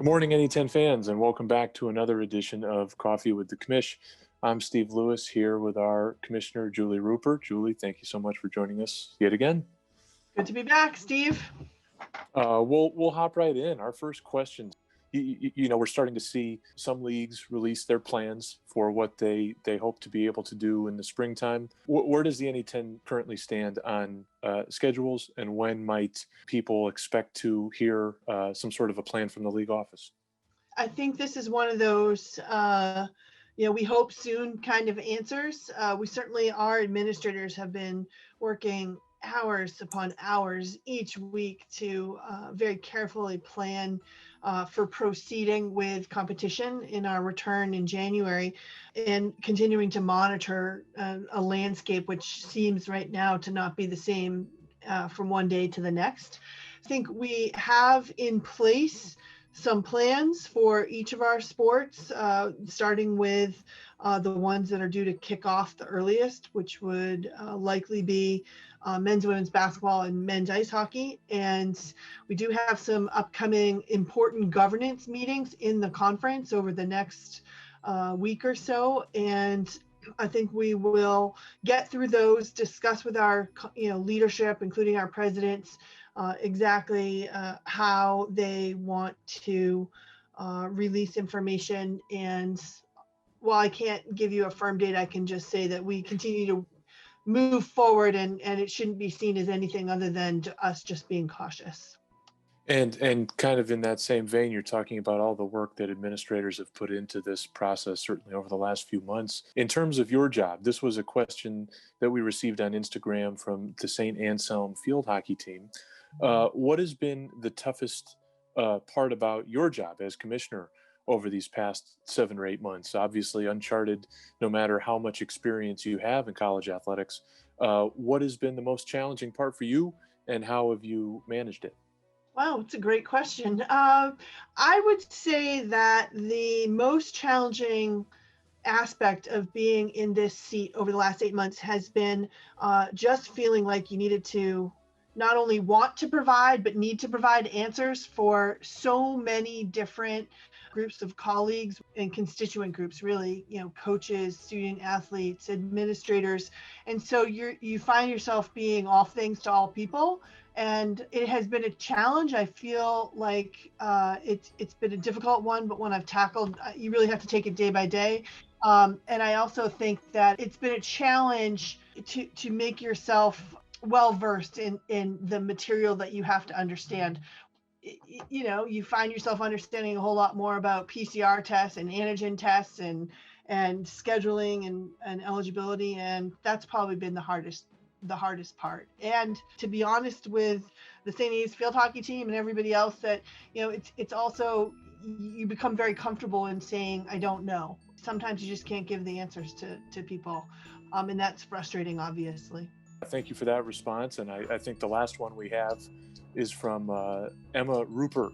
Good morning, NE10 fans, and welcome back to another edition of Coffee with the Commish. I'm Steve Lewis here with our Commissioner, Julie Ruppert. Julie, thank you so much for joining us yet again. Good to be back, Steve. We'll hop right in. Our first question. We're starting to see some leagues release their plans for what they hope to be able to do in the springtime. Where does the NE10 currently stand on schedules, and when might people expect to hear some sort of a plan from the league office? I think this is one of those, we hope soon kind of answers. We certainly, our administrators have been working hours upon hours each week to very carefully plan for proceeding with competition in our return in January, and continuing to monitor a landscape which seems right now to not be the same from one day to the next. I think we have in place some plans for each of our sports, starting with the ones that are due to kick off the earliest, which would likely be men's and women's basketball and men's ice hockey. And we do have some upcoming important governance meetings in the conference over the next week or so. And I think we will get through those, discuss with our leadership, including our presidents, exactly how they want to release information. And while I can't give you a firm date, I can just say that we continue to move forward, and it shouldn't be seen as anything other than us just being cautious. And kind of in that same vein, you're talking about all the work that administrators have put into this process, certainly over the last few months. In terms of your job, this was a question that we received on Instagram from the St. Anselm field hockey team. What has been the toughest part about your job as commissioner over these past 7 or 8 months? Obviously uncharted, no matter how much experience you have in college athletics. What has been the most challenging part for you, and how have you managed it? Wow, it's a great question. I would say that the most challenging aspect of being in this seat over the last 8 months has been just feeling like you needed to not only want to provide, but need to provide answers for so many different groups of colleagues and constituent groups, really, coaches, student athletes, administrators. And so you find yourself being all things to all people. And it has been a challenge. I feel like it's been a difficult one, but one I've tackled. You really have to take it day by day. And I also think that it's been a challenge to make yourself well-versed in the material that you have to understand. You find yourself understanding a whole lot more about PCR tests and antigen tests and scheduling and eligibility. And that's probably been the hardest part. And to be honest with the St. A's field hockey team and everybody else, that, it's also, you become very comfortable in saying, I don't know. Sometimes you just can't give the answers to people. And that's frustrating, obviously. Thank you for that response. And I think the last one we have is from Emma Ruppert,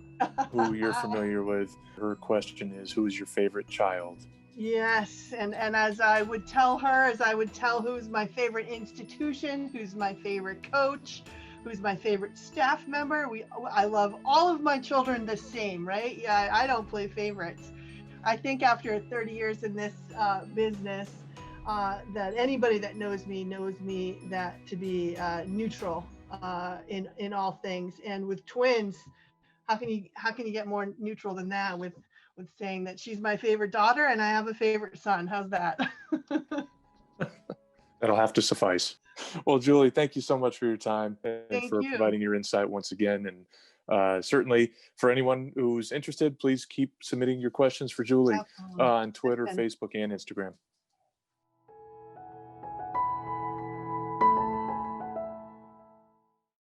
who you're familiar with. Her question is, who is your favorite child? Yes, and as I would tell her, as I would tell who's my favorite institution, who's my favorite coach, who's my favorite staff member. I love all of my children the same, right? Yeah, I don't play favorites. I think after 30 years in this business, that anybody that knows me that to be neutral in all things. And with twins, how can you get more neutral than that with saying that she's my favorite daughter and I have a favorite son? How's that? That'll have to suffice. Well, Julie, thank you so much for your time and for providing your insight once again. And certainly for anyone who's interested, please keep submitting your questions for Julie on Twitter, Facebook, and Instagram.